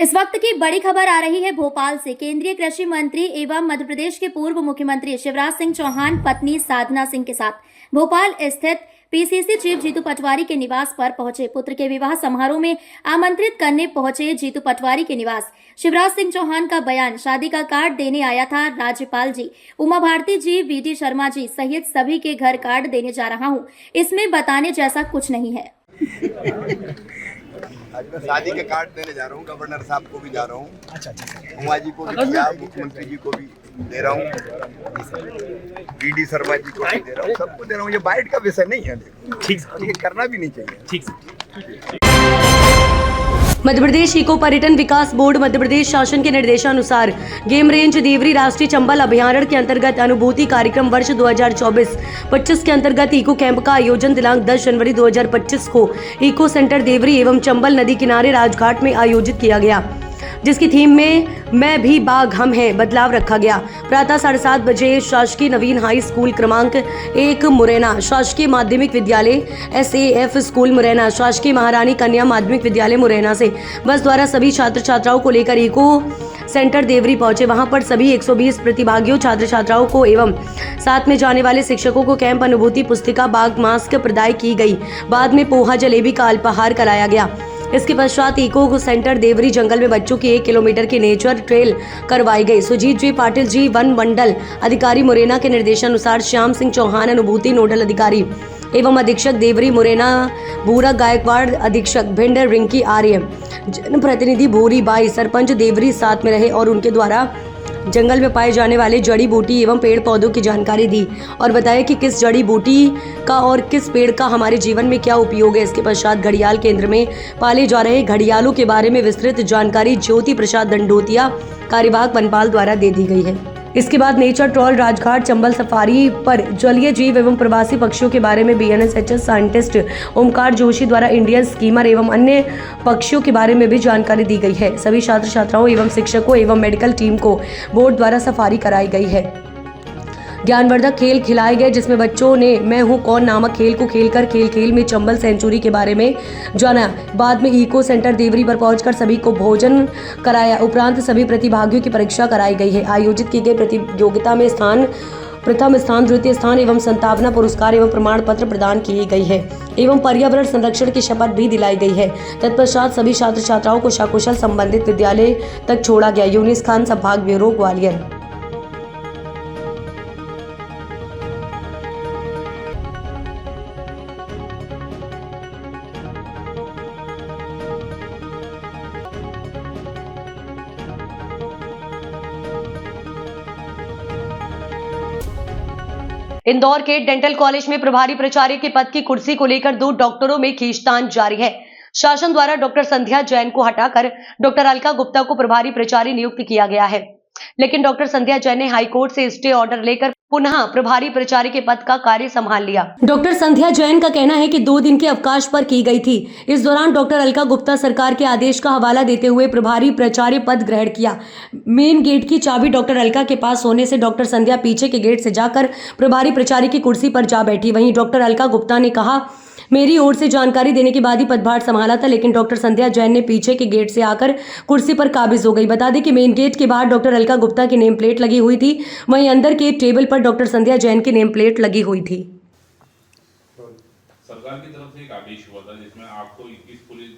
इस वक्त की बड़ी खबर आ रही है भोपाल से। केंद्रीय कृषि मंत्री एवं मध्य प्रदेश के पूर्व मुख्यमंत्री शिवराज सिंह चौहान पत्नी साधना सिंह के साथ भोपाल स्थित पीसीसी चीफ जीतू पटवारी के निवास पर पहुंचे। पुत्र के विवाह समारोह में आमंत्रित करने पहुंचे जीतू पटवारी के निवास। शिवराज सिंह चौहान का बयान, शादी का कार्ड देने आया था राज्यपाल जी, उमा भारती जी, वीडी शर्मा जी सहित सभी के घर कार्ड देने जा रहा हूं। इसमें बताने जैसा कुछ नहीं है। आज मैं शादी के कार्ड देने जा रहा हूँ, गवर्नर साहब को भी जा रहा हूँ, अच्छा, उमा जी को भी दिया, मुख्यमंत्री जी को भी दे रहा हूँ, वीडी शर्मा जी को भी दे रहा हूँ, सबको दे रहा हूँ। ये बाइट का विषय नहीं है, ठीक ये करना भी नहीं चाहिए। ठीक। मध्य प्रदेश इको पर्यटन विकास बोर्ड मध्य प्रदेश शासन के निर्देशानुसार गेम रेंज देवरी राष्ट्रीय चंबल अभयारण्य के अंतर्गत अनुभूति कार्यक्रम वर्ष 2024-25 के अंतर्गत इको कैंप का आयोजन दिनांक 10 जनवरी 2025 को इको सेंटर देवरी एवं चंबल नदी किनारे राजघाट में आयोजित किया गया, जिसकी थीम में मैं भी बाघ हम हैं बदलाव रखा गया। प्रातः 7:30 बजे शासकीय नवीन हाई स्कूल क्रमांक 1 मुरैना, शासकीय माध्यमिक विद्यालय SAF स्कूल मुरैना, शासकीय महारानी कन्या माध्यमिक विद्यालय मुरैना से बस द्वारा सभी छात्र छात्राओं को लेकर इको सेंटर देवरी पहुंचे। वहां पर सभी 120 प्रतिभागियों छात्र छात्राओं को एवं साथ में जाने वाले शिक्षकों को कैंप अनुभूति पुस्तिका, बाघ मास्क प्रदाय की गई। बाद में पोहा जलेबी का अल्पाहार कराया गया। इसके पश्चात इको सेंटर देवरी जंगल में बच्चों की 1 किलोमीटर की नेचर ट्रेल करवाई गई। सुजीत जी पाटिल जी वन मंडल अधिकारी मुरैना के निर्देशानुसार श्याम सिंह चौहान अनुभूति नोडल अधिकारी एवं अधीक्षक देवरी मुरैना, बूरा गायकवाड़ अधीक्षक भिंड, रिंकी आर्य जनप्रतिनिधि भूरी बाई सरपंच देवरी साथ में रहे और उनके द्वारा जंगल में पाए जाने वाले जड़ी बूटी एवं पेड़ पौधों की जानकारी दी और बताया कि किस जड़ी बूटी का और किस पेड़ का हमारे जीवन में क्या उपयोग है। इसके पश्चात घड़ियाल केंद्र में पाले जा रहे घड़ियालों के बारे में विस्तृत जानकारी ज्योति प्रसाद दंडोतिया, कार्यवाहक वनपाल द्वारा दे दी गई है। इसके बाद nature troll Rajghat Chambal safari पर जलीय जीव एवं प्रवासी पक्षियों के बारे में BNSHS साइंटिस्ट ओमकार जोशी द्वारा इंडियन स्कीमर एवं अन्य पक्षियों के बारे में भी जानकारी दी गई है। सभी छात्र छात्राओं एवं शिक्षकों एवं मेडिकल टीम को बोर्ड द्वारा सफारी कराई गई है। ज्ञानवर्धक खेल खिलाए गए, जिसमें बच्चों ने मैं हूं कौन नामक खेल को खेलकर खेल में चंबल सेंचुरी के बारे में जाना। बाद में इको सेंटर देवरी पर पहुंचकर सभी को भोजन कराया। उपरांत सभी प्रतिभागियों की परीक्षा कराई गई है। आयोजित की गई प्रतियोगिता में प्रथम स्थान, द्वितीय स्थान एवं संतावना पुरस्कार एवं प्रमाण पत्र प्रदान की गई है एवं पर्यावरण संरक्षण की शपथ भी दिलाई गई है। तत्पश्चात सभी छात्र छात्राओं को सकुशल संबंधित विद्यालय तक छोड़ा गया। यूनिस खान, संभाग ब्यूरो, ग्वालियर। इंदौर के डेंटल कॉलेज में प्रभारी प्राचार्य के पद की कुर्सी को लेकर 2 डॉक्टरों में खींचतान जारी है। शासन द्वारा डॉक्टर संध्या जैन को हटाकर डॉक्टर अलका गुप्ता को प्रभारी प्राचार्य नियुक्त किया गया है, लेकिन डॉक्टर संध्या जैन ने हाईकोर्ट से स्टे ऑर्डर लेकर पुनः प्रभारी प्राचार्य के पद का कार्य संभाल लिया। डॉक्टर संध्या जैन का कहना है कि 2 दिन के अवकाश पर की गई थी। इस दौरान डॉक्टर अलका गुप्ता सरकार के आदेश का हवाला देते हुए प्रभारी प्राचार्य पद ग्रहण किया। मेन गेट की चाबी डॉक्टर अलका के पास होने से डॉक्टर संध्या पीछे के गेट से जाकर प्रभारी प्राचार्य की कुर्सी पर जा बैठी। वहीं डॉक्टर अलका गुप्ता ने कहा, मेरी ओर से जानकारी देने के बाद ही पदभार संभाला था, लेकिन डॉक्टर संध्या जैन ने पीछे के गेट से आकर कुर्सी पर काबिज हो गई। बता दें कि मेन गेट के बाहर डॉक्टर अलका गुप्ता की नेम प्लेट लगी हुई थी, वहीं अंदर के टेबल पर डॉक्टर संध्या जैन की नेम प्लेट लगी हुई थी। सरकार की तरफ से एक आदेश हुआ था जिसमें आपको 21 पुलिस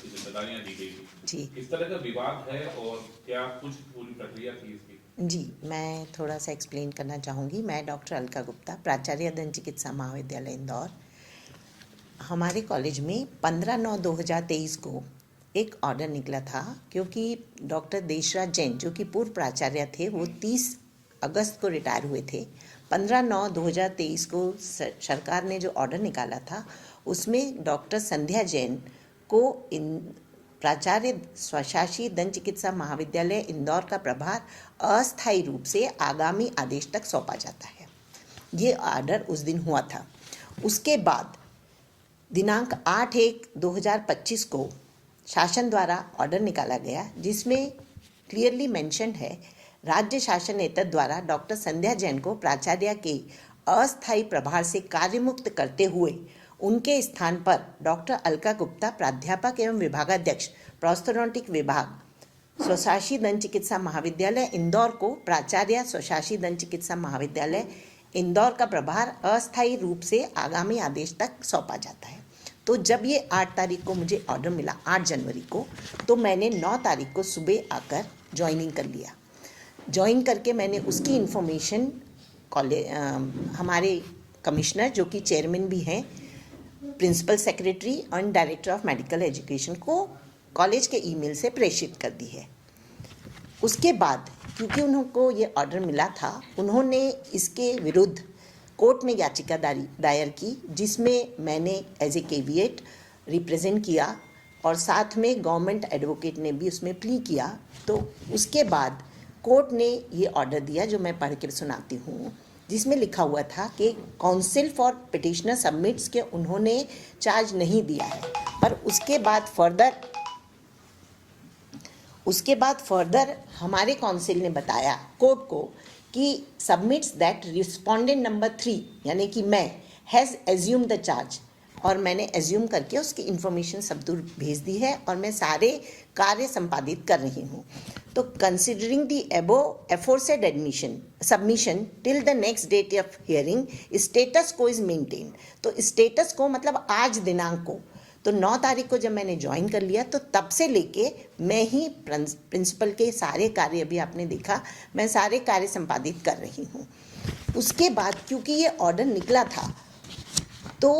जिम्मेदारियां दी गई थी। किस तरह का विवाद है और क्या कुछ पूरी प्रक्रिया थी इसकी? जी, मैं थोड़ा सा एक्सप्लेन करना चाहूँगी। मैं डॉक्टर अलका गुप्ता, प्राचार्य दंत चिकित्सा महाविद्यालय इंदौर। हमारे कॉलेज में 15/9/2023 को एक ऑर्डर निकला था, क्योंकि डॉक्टर देशराज जैन जो कि पूर्व प्राचार्य थे, वो 30 अगस्त को रिटायर हुए थे। 15/9/2023 को सरकार ने जो ऑर्डर निकाला था उसमें डॉक्टर संध्या जैन को प्राचार्य स्वशासी दंत चिकित्सा महाविद्यालय इंदौर का प्रभार अस्थायी रूप से आगामी आदेश तक सौंपा जाता है। ये ऑर्डर उस दिन हुआ था। उसके बाद दिनांक 8/1/2025 को शासन द्वारा ऑर्डर निकाला गया, जिसमें क्लियरली मेंशन है, राज्य शासन नेतृत्व द्वारा डॉक्टर संध्या जैन को प्राचार्य के अस्थायी प्रभार से कार्यमुक्त करते हुए उनके स्थान पर डॉक्टर अलका गुप्ता प्राध्यापक एवं विभागाध्यक्ष प्रोस्थोडोंटिक विभाग स्वशासी दंत चिकित्सा महाविद्यालय इंदौर को प्राचार्य स्वशासी दंत चिकित्सा महाविद्यालय इंदौर का प्रभार अस्थायी रूप से आगामी आदेश तक सौंपा जाता है। तो जब ये 8 तारीख को मुझे ऑर्डर मिला, 8 जनवरी को, तो मैंने 9 तारीख को सुबह आकर ज्वाइनिंग कर लिया। ज्वाइन करके मैंने उसकी इन्फॉर्मेशन हमारे कमिश्नर जो कि चेयरमैन भी हैं, principal secretary and director of medical education को कॉलेज के ईमेल से प्रेषित कर दी है। उसके बाद क्योंकि उनको ये ऑर्डर मिला था, उन्होंने इसके विरुद्ध कोर्ट में याचिका दायर की, जिसमें मैंने एज ए केविएट रिप्रेजेंट किया और साथ में गवर्नमेंट एडवोकेट ने भी उसमें प्ली किया। तो उसके बाद कोर्ट ने ये ऑर्डर दिया जो मैं पढ़ के सुनाती हूँ, जिसमें लिखा हुआ था कि काउंसिल फॉर पिटिशनर सबमिट्स के उन्होंने चार्ज नहीं दिया है, पर उसके बाद फर्दर हमारे काउंसिल ने बताया कोर्ट को कि सबमिट्स दैट रिस्पोंडेंट नंबर 3 यानी कि मैं हैज़ एज्यूम द चार्ज, और मैंने एज्यूम करके उसकी इन्फॉर्मेशन सब दूर भेज दी है और मैं सारे कार्य संपादित कर रही हूँ। तो considering the above aforesaid submission till the next date of hearing status quo is maintain. तो स्टेटस को मतलब आज दिनांक को, तो 9 तारीख को जब मैंने ज्वाइन कर लिया तो तब से लेके मैं ही प्रिंसिपल के सारे कार्य, अभी आपने देखा, मैं सारे कार्य संपादित कर रही हूँ। उसके बाद क्योंकि ये ऑर्डर निकला था तो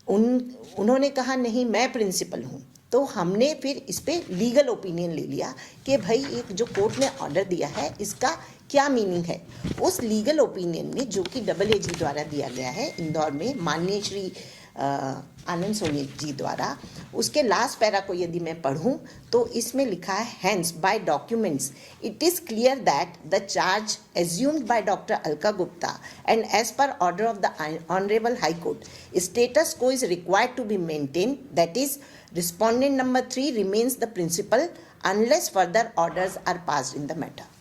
उन्होंने कहा नहीं मैं प्रिंसिपल हूँ, तो हमने फिर इस पर लीगल ओपिनियन ले लिया कि भाई एक जो कोर्ट ने ऑर्डर दिया है इसका क्या मीनिंग है। उस लीगल ओपिनियन में जो कि AAG द्वारा दिया गया है इंदौर में माननीय श्री आनंद सोनी जी द्वारा, उसके लास्ट पैरा को यदि मैं पढ़ूं तो इसमें लिखा है hence by documents it is clear that the charge assumed by doctor Alka Gupta and as per order of the honourable high court status quo is required to be maintain, that is respondent number 3 remains the principal unless further orders are passed in the matter.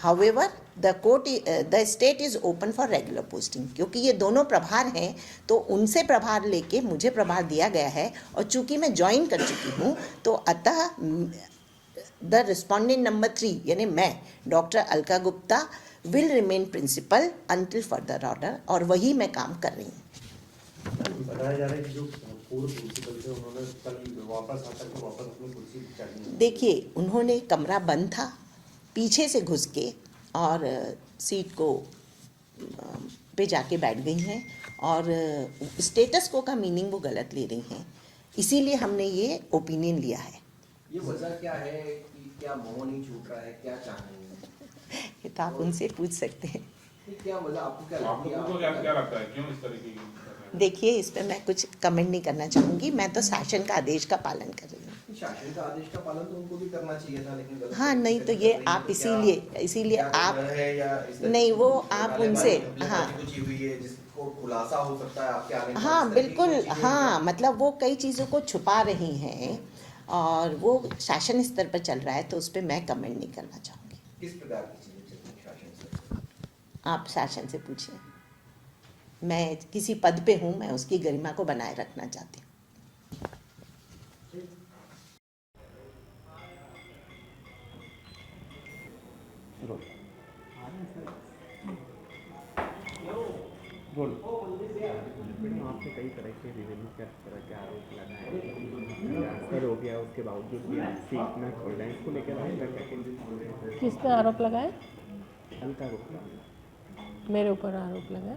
However, the state is open for regular posting। क्योंकि ये दोनों प्रभार हैं तो उनसे प्रभार लेके मुझे प्रभार दिया गया है, और चूंकि मैं ज्वाइन कर चुकी हूँ तो अतः द रिस्पोंडेंट नंबर 3 यानी मैं doctor Alka Gupta will remain principal until further order, और वही मैं काम कर रही हूँ। बताया जा रहा है कि जो पूर्व प्रिंसिपल थे उन्होंने कल वापस आकर के वापस अपनी कुर्सी चाहिए। देखिए, उन्होंने कमरा बंद था, पीछे से घुस के और सीट को पे जाके बैठ गई हैं, और स्टेटस को का मीनिंग वो गलत ले रही हैं, इसीलिए हमने ये ओपिनियन लिया है। ये वजह क्या है कि क्या मोह नहीं छूट रहा है, क्या चाह रही हैं? ये तो आप उनसे पूछ सकते हैं। क्या वजह आपको क्या लगती है? आपको क्या लगता है क्यों इस तरीके की? देखिए, इस पर मैं कुछ कमेंट नहीं करना चाहूँगी, मैं तो शासन का आदेश का पालन कर रही हूँ। शासन का आदेश का पालन तो उनको भी करना चाहिए था, लेकिन हाँ, नहीं तो ये आप इसीलिए आप नहीं, वो आप उनसे, हाँ हुई है जिसको खुलासा हो सकता है आपके आने। हाँ बिल्कुल, हाँ मतलब वो कई चीज़ों को छुपा रही हैं और वो शासन स्तर पर चल रहा है, तो उस पर मैं कमेंट नहीं करना चाहूँगी। किस प्रकार की चीजें चल रही शासन से? आप शासन से पूछिए, मैं किसी पद पे हूँ, मैं उसकी गरिमा को बनाए रखना चाहती हूँ। आपने कई तरह के विभिन्न तरह के आरोप लगाए, सर हो गया, उसके बावजूद भी आप सीट में खोल रहे हैं, इसको लेकर आए? किस पे आरोप लगाए? अलका गुप्ता मेरे ऊपर आरोप लगाए?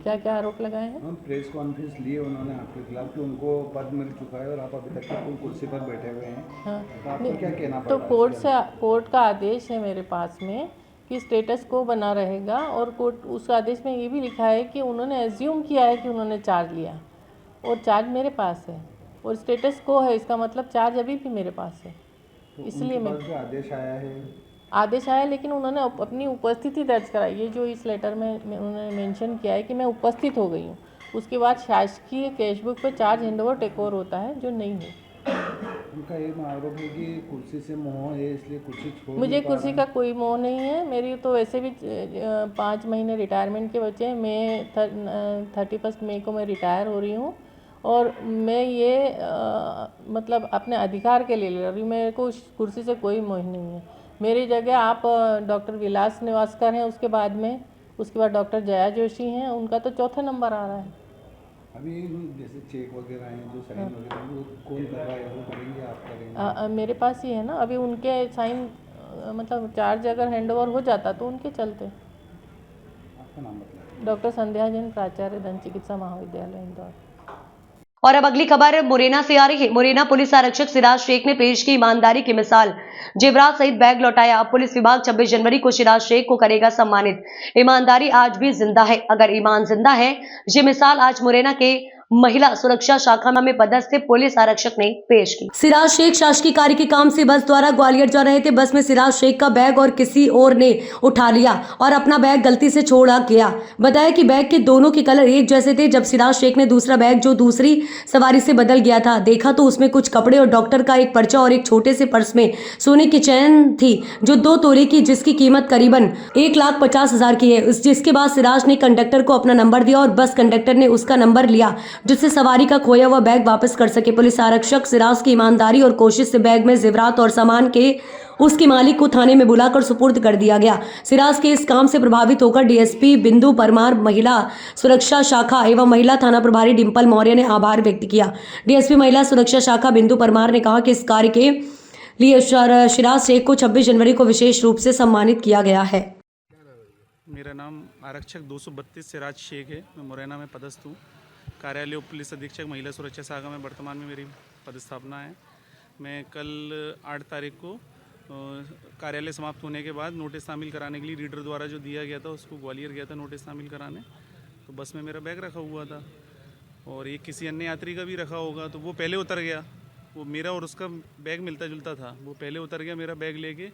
क्या क्या आरोप लगाए हैं? हम प्रेस कॉन्फ्रेंस लिए उन्होंने आपके खिलाफ कि उनको पद मिल चुका है और आप अभी तक कोई कुर्सी पर बैठे हुए हैं। हाँ, तो आपको क्या कहना तो पड़ता है? कोर्ट का आदेश है मेरे पास में कि स्टेटस को बना रहेगा, और कोर्ट उस आदेश में ये भी लिखा है कि उन्होंने एज्यूम किया है कि उन्होंने चार्ज लिया, और चार्ज मेरे पास है और स्टेटस को है, इसका मतलब चार्ज अभी भी मेरे पास है। तो इसलिए मैं आदेश आया है, लेकिन उन्होंने अपनी उपस्थिति दर्ज कराई है, जो इस लेटर में उन्होंने मेंशन किया है कि मैं उपस्थित हो गई हूँ। उसके बाद शासकीय कैशबुक पर चार्ज हैंडओवर टेकओवर होता है, जो नहीं है। उनका ये आरोप है कि कुर्सी से मोह है, इसलिए कुर्सी छोड़ मुझे कुर्सी का कोई मोह नहीं है। मेरी तो वैसे भी 5 महीने रिटायरमेंट के बचे हैं। मैं 31 मई को मैं रिटायर हो रही हूँ, और मैं ये मतलब अपने अधिकार के लिए लड़ रही हूँ। मेरे को उस कुर्सी से कोई मोह नहीं है। मेरी जगह आप डॉक्टर विलास निवासकर हैं, उसके बाद डॉक्टर जया जोशी हैं, उनका तो चौथे नंबर आ रहा है। अभी जैसे चेक वगैरह हैं जो साइन वगैरह हैं, वो कौन कर रहा है, वो करेंगे आप करेंगे? मेरे पास ही है ना, अभी उनके साइन मतलब चार्ज अगर हैंडओवर हो जाता तो उनके चलते। आपका नाम बताइए। डॉक्टर संध्या जैन, प्राचार्य दंत चिकित्सा महाविद्यालय इंदौर। और अब अगली खबर मुरैना से आ रही है। मुरैना पुलिस आरक्षक सिराज शेख ने पेश की ईमानदारी की मिसाल, जेवरात सहित बैग लौटाया। अब पुलिस विभाग 26 जनवरी को सिराज शेख को करेगा सम्मानित। ईमानदारी आज भी जिंदा है, अगर ईमान जिंदा है, ये मिसाल आज मुरैना के महिला सुरक्षा शाखा में पदस्थ पुलिस आरक्षक ने पेश की। सिराज शेख शासकीय कार्य के काम से बस द्वारा ग्वालियर जा रहे थे। बस में सिराज शेख का बैग और किसी और ने उठा लिया और अपना बैग गलती से छोड़ा गया। बताया कि बैग के दोनों के कलर एक जैसे थे। जब सिराज शेख ने दूसरा बैग जो दूसरी सवारी से बदल गया था देखा तो उसमें कुछ कपड़े और डॉक्टर का एक पर्चा और एक छोटे से पर्स में सोने की चैन थी जो 2 तोले की, जिसकी कीमत करीबन 1,50,000 की है। जिसके बाद सिराज ने कंडक्टर को अपना नंबर दिया और बस कंडक्टर ने उसका नंबर लिया जिससे सवारी का खोया हुआ बैग वापस कर सके। पुलिस आरक्षक सिराज की ईमानदारी और कोशिश से बैग में जेवरात और सामान के उसके मालिक को थाने में बुलाकर सुपुर्द कर दिया गया। सिराज के इस काम से प्रभावित होकर डीएसपी बिंदु परमार, महिला सुरक्षा शाखा एवं महिला थाना प्रभारी डिंपल मौर्य ने आभार व्यक्त किया। डीएसपी महिला सुरक्षा शाखा बिंदु परमार ने कहा कि इस कार्य के लिए सिराज शेख को 26 जनवरी को विशेष रूप से सम्मानित किया गया है। मेरा नाम आरक्षक 232 सिराज शेख है। मैं मुरैना में पदस्थ हूँ। कार्यालय उप पुलिस अधीक्षक महिला सुरक्षा शाखा में वर्तमान में मेरी पदस्थापना है। मैं कल 8 तारीख को कार्यालय समाप्त होने के बाद नोटिस शामिल कराने के लिए रीडर द्वारा जो दिया गया था उसको ग्वालियर गया था नोटिस शामिल कराने। तो बस में मेरा बैग रखा हुआ था और एक किसी अन्य यात्री का भी रखा होगा, तो वो पहले उतर गया। वो मेरा और उसका बैग मिलता जुलता था। वो पहले उतर गया मेरा बैग लेके।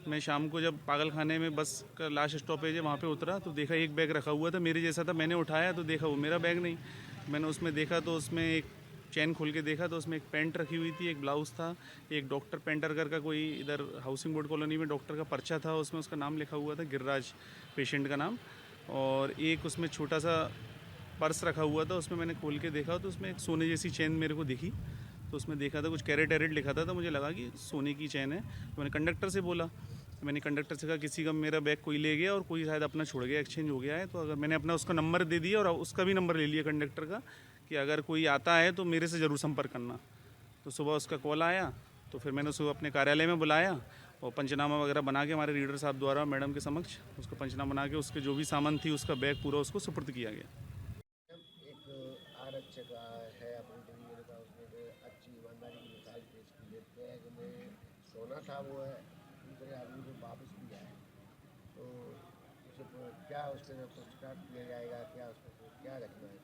मैं शाम को जब पागल खाने में बस का लास्ट स्टॉपेज है वहाँ पे उतरा तो देखा एक बैग रखा हुआ था मेरे जैसा था। मैंने उठाया तो देखा वो मेरा बैग नहीं। मैंने उसमें देखा तो उसमें एक चैन खोल के देखा तो उसमें एक पैंट रखी हुई थी, एक ब्लाउज़ था, एक डॉक्टर पेंटरकर का कोई इधर हाउसिंग बोर्ड कॉलोनी में डॉक्टर का पर्चा था, उसमें उसका नाम लिखा हुआ था, गिरिराज पेशेंट का नाम, और एक उसमें छोटा सा पर्स रखा हुआ था। उसमें मैंने खोल के देखा तो उसमें एक सोने जैसी चैन मेरे को दिखी। तो उसमें देखा था कुछ कैरेट एरेट लिखा था, तो मुझे लगा कि सोने की चैन है। तो मैंने कंडक्टर से बोला, मैंने कंडक्टर से कहा किसी का मेरा बैग कोई ले गया और कोई शायद अपना छोड़ गया, एक्सचेंज हो गया है। तो अगर मैंने अपना उसका नंबर दे दिया और उसका भी नंबर ले लिया कंडक्टर का कि अगर कोई आता है तो मेरे से ज़रूर संपर्क करना। तो सुबह उसका कॉल आया तो फिर मैंने उसको अपने कार्यालय में बुलाया और पंचनामा वगैरह बना के हमारे रीडर साहब द्वारा मैडम के समक्ष उसका पंचनामा बना के उसके जो भी सामान थी उसका बैग पूरा उसको सुपुर्द किया गया। एक आरक्षक है अपनी डिवीजन का, उसने अच्छी ईमानदारी की मिसाल पेश की है। बैग में सोना था, वो है दूसरे आदमी को वापस भी आया, तो उसे क्या उससे पुरस्कार दिया जाएगा, क्या उसको क्या रखना है?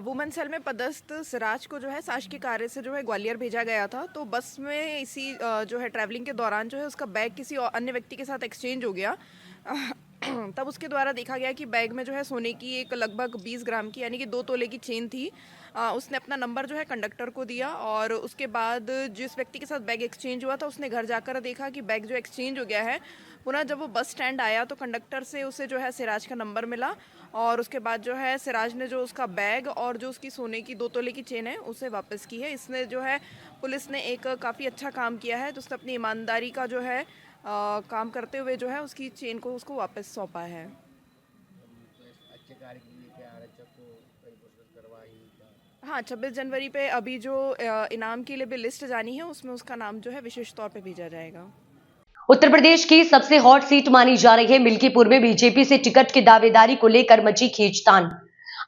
वुमेन सेल में पदस्थ सिराज को जो है शासकीय कार्य से जो है ग्वालियर भेजा गया था। तो बस में इसी जो है ट्रैवलिंग के दौरान जो है उसका बैग किसी और अन्य व्यक्ति के साथ एक्सचेंज हो गया। तब उसके द्वारा देखा गया कि बैग में जो है सोने की एक लगभग 20 ग्राम की यानी कि 2 तोले की चेन थी। उसने अपना नंबर जो है कंडक्टर को दिया और उसके बाद जिस व्यक्ति के साथ बैग एक्सचेंज हुआ था उसने घर जाकर देखा कि बैग जो एक्सचेंज हो गया है। पुनः जब वो बस स्टैंड आया तो कंडक्टर से उसे जो है सिराज का नंबर मिला और उसके बाद जो है सिराज ने जो उसका बैग और जो उसकी सोने की 2 तोले की चेन है उसे वापस की है। इसने जो है पुलिस ने एक काफ़ी अच्छा काम किया है। तो उसने अपनी ईमानदारी का जो है काम करते हुए जो है उसकी चेन को उसको वापस सौंपा है। अच्छे कार्य के लिए क्या आरक्षक को कई पुरस्कार करवा ही? हाँ, 26 जनवरी पे अभी जो इनाम के लिए भी लिस्ट जानी है उसमें उसका नाम जो है विशेष तौर पे भेजा जाएगा। उत्तर प्रदेश की सबसे हॉट सीट मानी जा रही है मिल्कीपुर में बीजेपी से टिकट की दावेदारी को लेकर मची खींचतान।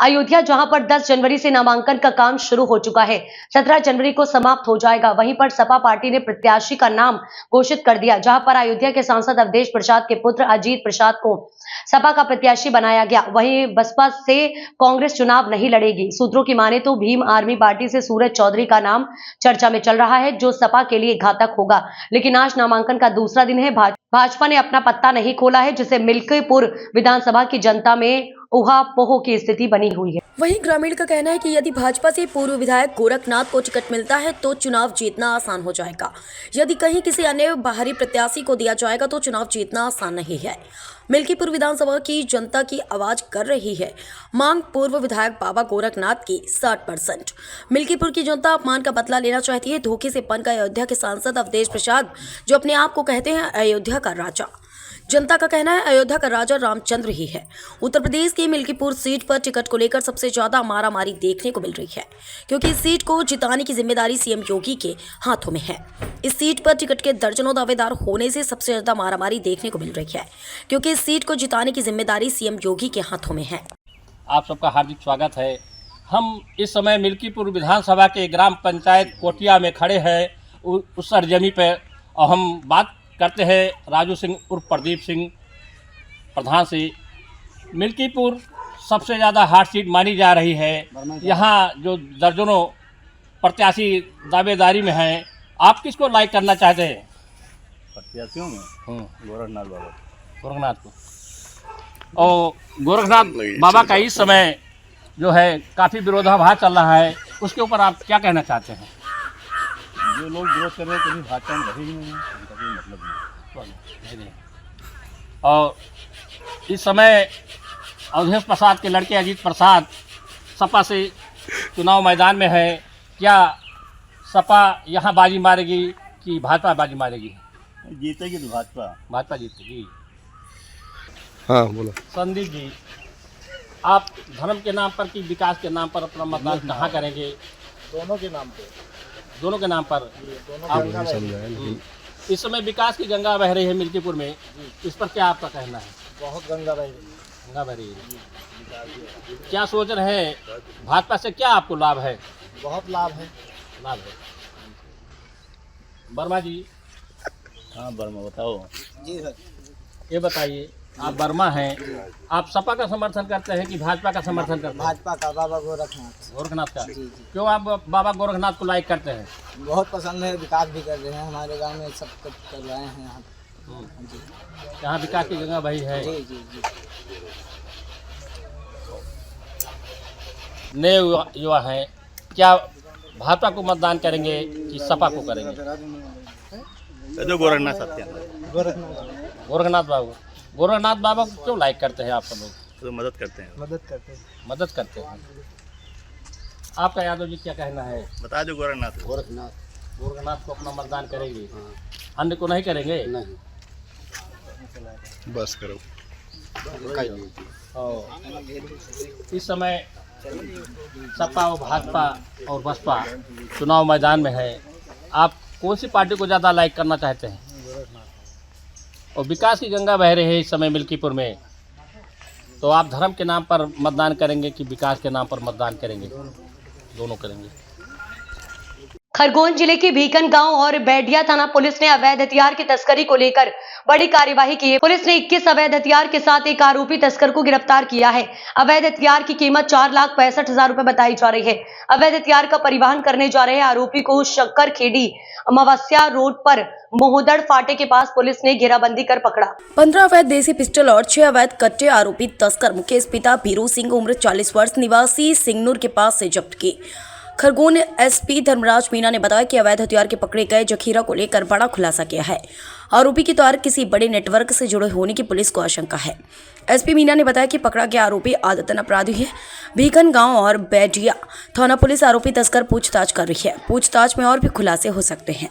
अयोध्या जहां पर 10 जनवरी से नामांकन का काम शुरू हो चुका है, 17 जनवरी को समाप्त हो जाएगा। वहीं पर सपा पार्टी ने प्रत्याशी का नाम घोषित कर दिया, जहां पर अयोध्या के सांसद अवधेश प्रसाद के पुत्र अजीत प्रसाद को सपा का प्रत्याशी बनाया गया। वहीं बसपा से कांग्रेस चुनाव नहीं लड़ेगी। सूत्रों की माने तो भीम आर्मी पार्टी से सूरज चौधरी का नाम चर्चा में चल रहा है, जो सपा के लिए घातक होगा। लेकिन आज नामांकन का दूसरा दिन है। भाजपा ने अपना पत्ता नहीं खोला है, जिससे मिल्कीपुर विधानसभा की जनता में उहापोह की स्थिति बनी हुई है। वहीं ग्रामीण का कहना है कि यदि भाजपा से पूर्व विधायक गोरखनाथ को टिकट मिलता है तो चुनाव जीतना आसान हो जाएगा। यदि कहीं किसी अन्य बाहरी प्रत्याशी को दिया जाएगा तो चुनाव जीतना आसान नहीं है। मिल्कीपुर विधानसभा की जनता की आवाज कर रही है मांग पूर्व विधायक बाबा गोरखनाथ की 60%। मिल्कीपुर की जनता अपमान का बदला लेना चाहती है। धोखे से बनकर अयोध्या के सांसद अवधेश प्रसाद जो अपने आप को कहते हैं अयोध्या का राजा। जनता का कहना है अयोध्या का राजा रामचंद्र ही है। उत्तर प्रदेश की मिल्कीपुर सीट पर टिकट को लेकर सबसे ज्यादा मारामारी देखने को मिल रही है, क्योंकि इस सीट को जिताने की जिम्मेदारी सीएम योगी के हाथों में है। इस सीट पर टिकट के दर्जनों दावेदार होने से सबसे ज्यादा मारामारी देखने को मिल रही है, क्योंकि इस सीट को जिताने की जिम्मेदारी सीएम योगी के हाथों में है। आप सबका हार्दिक स्वागत है। हम इस समय मिल्कीपुर विधानसभा के ग्राम पंचायत कोटिया में खड़े हैं उस सरजमी पर, और हम बात करते हैं राजू सिंह उर्फ प्रदीप सिंह प्रधान से। मिल्कीपुर सबसे ज़्यादा हार्ड सीट मानी जा रही है। यहाँ जो दर्जनों प्रत्याशी दावेदारी में हैं, आप किसको लाइक करना चाहते हैं? प्रत्याशियों में गोरखनाथ को। और गोरखनाथ बाबा का इस समय जो है काफ़ी विरोधाभास चल रहा है, उसके ऊपर आप क्या कहना चाहते हैं? जो लोग विरोध कर रहे हैं कभी भाजपा में रहे ही नहीं, उनका कोई मतलब नहीं। और इस समय अवधेश प्रसाद के लड़के अजीत प्रसाद सपा से चुनाव मैदान में है। क्या सपा यहाँ बाजी मारेगी कि भाजपा बाजी मारेगी? जीतेगी तो भाजपा जीतेगी। हाँ बोलो। संदीप जी, आप धर्म के नाम पर कि विकास के नाम पर अपना मतदान कहाँ करेंगे? दोनों के नाम पे। दोनों के नाम पर। इस समय विकास की गंगा बह रही है मिल्कीपुर में, इस पर क्या आपका कहना है? बहुत गंगा बह रही है। गंगा बह रही है। क्या सोच रहे हैं, भाजपा से क्या आपको लाभ है? बहुत लाभ है। वर्मा जी। हाँ वर्मा बताओ। जी सर। ये बताइए, आप वर्मा हैं, आप सपा का समर्थन करते हैं कि भाजपा का समर्थन करते हैं? भाजपा का, बाबा गोरखनाथ का। जी। क्यों आप बाबा गोरखनाथ को लाइक करते हैं? बहुत पसंद है, विकास भी कर रहे हैं हमारे गांव में, सब कुछ कर रहे हैं यहाँ। यहाँ विकास की गंगा बही है। जी जी जी। नए युवा हैं, क्या भाजपा को मतदान करेंगे कि सपा को करेंगे? जो गोरखनाथ सत्या गोरखनाथ बाबू। गोरखनाथ बाबा को क्यों लाइक करते हैं आप सब लोग? तो मदद करते हैं। आपका यादव जी क्या कहना है? बता दो। गोरखनाथ को अपना मतदान करेंगे, अन्य को नहीं करेंगे? नहीं। बस करो। इस समय सपा और भाजपा और बसपा चुनाव मैदान में है। आप कौन सी पार्टी को ज़्यादा लाइक करना चाहते हैं? और विकास की गंगा बह रही है इस समय मिल्कीपुर में, तो आप धर्म के नाम पर मतदान करेंगे कि विकास के नाम पर मतदान करेंगे? दोनों करेंगे। खरगोन जिले के भीकन गांव और बैडिया थाना पुलिस ने अवैध हथियार की तस्करी को लेकर बड़ी कार्यवाही की है। पुलिस ने 21 अवैध हथियार के साथ एक आरोपी तस्कर को गिरफ्तार किया है। अवैध हथियार की कीमत 4,65,000 रुपए बताई जा रही है। अवैध हथियार का परिवहन करने जा रहे आरोपी को शक्कर खेड़ी मवस्या रोड पर मोहदड़ फाटे के पास पुलिस ने घेराबंदी कर पकड़ा। 15 अवैध देसी पिस्टल और 6 अवैध कट्टे आरोपी तस्कर मुकेश पिता बीरू सिंह उम्र 40 वर्ष निवासी सिंगनूर के पास से जब्त की। खरगोन एसपी धर्मराज मीना ने बताया कि अवैध हथियार के पकड़े गए जखीरा को लेकर बड़ा खुलासा किया है। आरोपी के तौर किसी बड़े नेटवर्क से जुड़े होने की पुलिस को आशंका है। एसपी मीना ने बताया कि पकड़ा गया आरोपी आदतन अपराधी है। भीकन गांव और बैडिया थाना पुलिस आरोपी तस्कर पूछताछ कर रही है। पूछताछ में और भी खुलासे हो सकते हैं।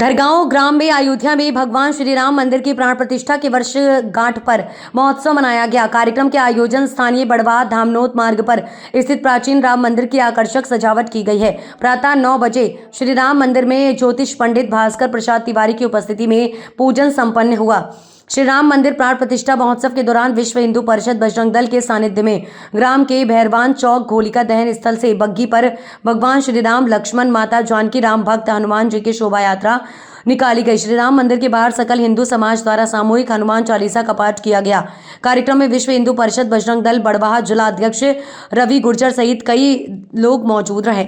धरगांव ग्राम में अयोध्या में भगवान श्री राम मंदिर की प्राण प्रतिष्ठा के वर्षगांठ पर महोत्सव मनाया गया। कार्यक्रम के आयोजन स्थानीय बड़वा धामनोद मार्ग पर स्थित प्राचीन राम मंदिर की आकर्षक सजावट की गई है। प्रातः 9 बजे श्री राम मंदिर में ज्योतिष पंडित भास्कर प्रसाद तिवारी की उपस्थिति में पूजन संपन्न हुआ। श्री राम मंदिर प्राण प्रतिष्ठा महोत्सव के दौरान विश्व हिंदू परिषद बजरंग दल के सानिध्य में ग्राम के भैरवान चौक होलिका दहन स्थल से बग्घी पर भगवान श्री राम, लक्ष्मण, माता जानकी, राम भक्त हनुमान जी की शोभा यात्रा निकाली गई। श्री राम मंदिर के बाहर सकल हिंदू समाज द्वारा सामूहिक हनुमान चालीसा का पाठ किया गया। कार्यक्रम में विश्व हिंदू परिषद बजरंग दल बड़वाह जिला अध्यक्ष रवि गुर्जर सहित कई लोग मौजूद रहे।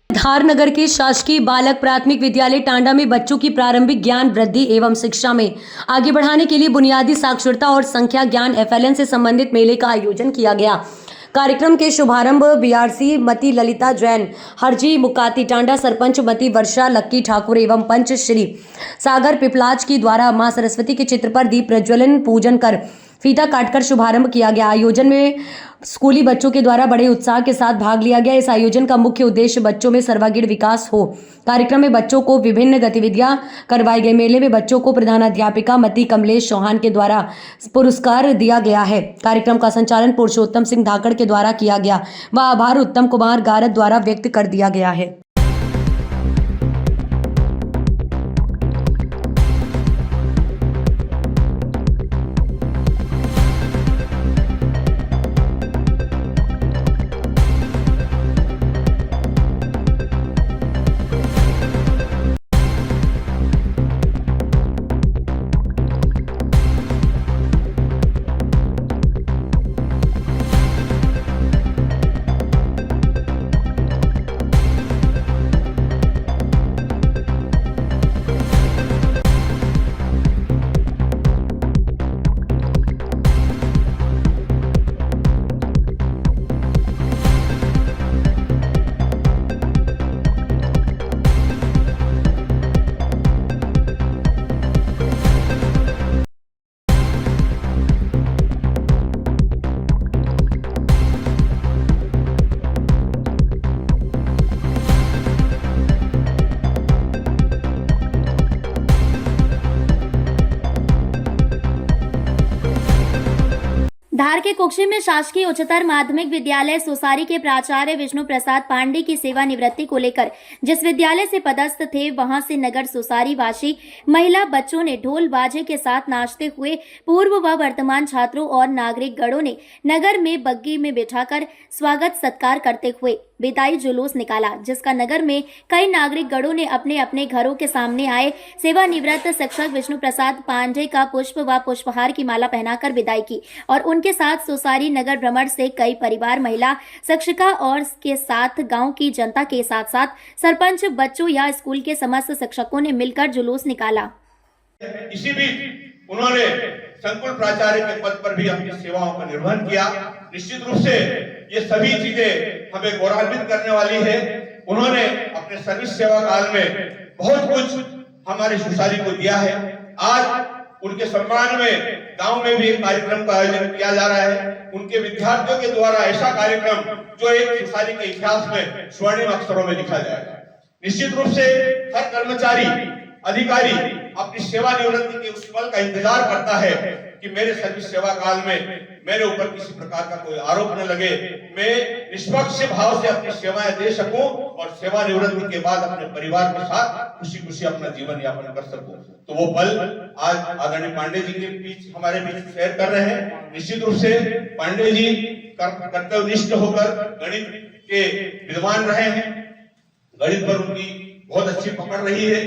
धारनगर के शासकीय बालक प्राथमिक विद्यालय टांडा में बच्चों की प्रारंभिक ज्ञान वृद्धि एवं शिक्षा में आगे बढ़ाने के लिए बुनियादी साक्षरता और संख्या ज्ञान FLN से संबंधित मेले का आयोजन किया गया। कार्यक्रम के शुभारंभ BRC मती ललिता जैन, हरजी मुकाती टांडा सरपंच मती वर्षा लक्की ठाकुर एवं पंच श्री सागर पिपलाज की द्वारा मां सरस्वती के चित्र पर दीप प्रज्वलन पूजन कर फीता काटकर शुभारंभ किया गया। आयोजन में स्कूली बच्चों के द्वारा बड़े उत्साह के साथ भाग लिया गया। इस आयोजन का मुख्य उद्देश्य बच्चों में सर्वांगीण विकास हो। कार्यक्रम में बच्चों को विभिन्न गतिविधियां करवाई गई। मेले में बच्चों को प्रधानाध्यापिका मती कमलेश चौहान के द्वारा पुरस्कार दिया गया है। कार्यक्रम का संचालन पुरुषोत्तम सिंह धाकड़ के द्वारा किया गया व आभार उत्तम कुमार गारत द्वारा व्यक्त कर दिया गया है। धार के कुक्षी में शासकीय उच्चतर माध्यमिक विद्यालय सोसारी के प्राचार्य विष्णु प्रसाद पांडे की सेवानिवृत्ति को लेकर जिस विद्यालय से पदस्थ थे वहां से नगर सोसारी वासी महिला बच्चों ने ढोल बाजे के साथ नाचते हुए पूर्व व वर्तमान छात्रों और नागरिक गणों ने नगर में बग्गी में बिठाकर स्वागत सत्कार करते हुए विदाई जुलूस निकाला, जिसका नगर में कई नागरिक गणों ने अपने अपने घरों के सामने आए सेवानिवृत्त शिक्षक विष्णु प्रसाद पांडे का पुष्प व पुष्पहार की माला पहनाकर विदाई की और उनके साथ सोसारी नगर भ्रमण से कई परिवार, महिला शिक्षिका और के साथ गांव की जनता के साथ साथ सरपंच, बच्चों या स्कूल के समस्त शिक्षकों ने मिलकर जुलूस निकाला। इसी बीच उन्होंने संकुल प्राचार्य के पद पर भी अपनी सेवाओं का निर्वहन किया। निश्चित रूप से ये सभी चीजें हमें गौरवान्वित करने वाली है। उन्होंने अपने सर्विस सेवा काल में बहुत कुछ हमारे सोसारी को दिया है। आज उनके सम्मान में गांव में भी एक कार्यक्रम का आयोजन किया जा रहा है। उनके विद्यार्थियों के द्वारा ऐसा कार्यक्रम जो एक सोसारी के इतिहास में स्वर्णिम अक्षरों में लिखा जाएगा। निश्चित रूप से हर कर्मचारी, अधिकारी अपनी सेवानिवृत्ति के उस पल का इंतजार करता है कि मेरे सर्विस सेवा काल में मेरे ऊपर किसी प्रकार का कोई आरोप न लगे, मैं निष्पक्ष भाव से अपनी सेवाएं दे सकूं और सेवानिवृत्ति के बाद अपने परिवार के साथ खुशी खुशी अपना जीवन यापन कर सकूं। तो वो पल आज आदरणीय पांडे जी के बीच हमारे बीच शेयर कर रहे हैं। निश्चित रूप से पांडे जी कर्तव्यनिष्ठ होकर गणित के विद्वान रहे हैं, गणित पर उनकी बहुत अच्छी पकड़ रही है।